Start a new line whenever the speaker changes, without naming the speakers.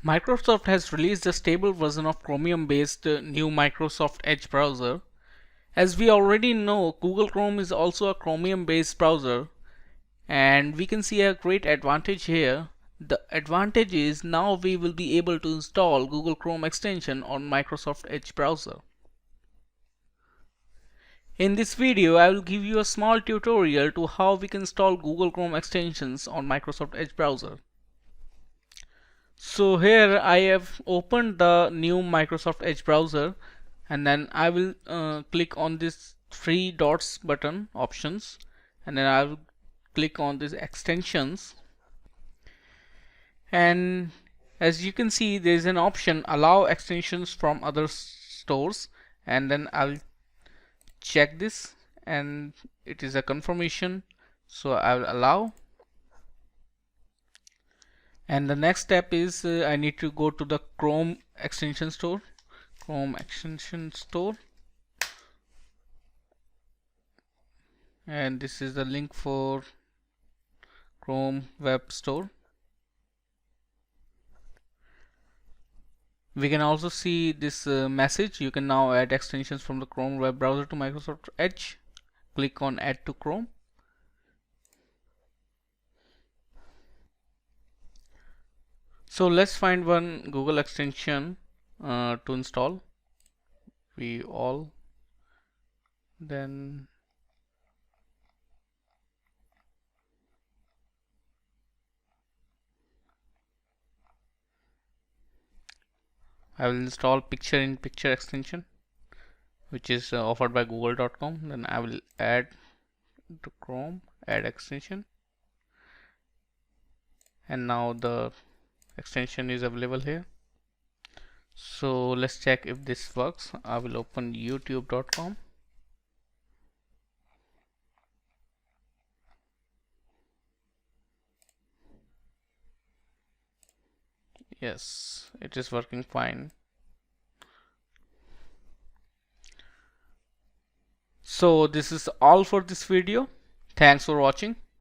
Microsoft has released a stable version of Chromium based new Microsoft Edge browser. As we already know, Google Chrome is also a Chromium based browser, and we can see a great advantage here. The advantage is now we will be able to install Google Chrome extension on Microsoft Edge browser. In this video, I will give you a small tutorial to how we can install Google Chrome extensions on Microsoft Edge browser. So here I have opened the new Microsoft Edge browser, and then I will click on this three dots button options, and then I will click on these extensions, and as you can see there is an option allow extensions from other stores, and then I'll check this and it is a confirmation, so I will allow. And the next step is I need to go to the Chrome extension store, and this is the link for Chrome web store. We can also see this message, you can now add extensions from the Chrome web browser to Microsoft Edge. Click on add to Chrome. So let's find one Google extension to install. Then I will install picture in picture extension, which is offered by google.com. Then I will add to Chrome, add extension, and now the extension is available here. So let's check if this works. I will open youtube.com. Yes, it is working fine. So this is all for this video. Thanks for watching.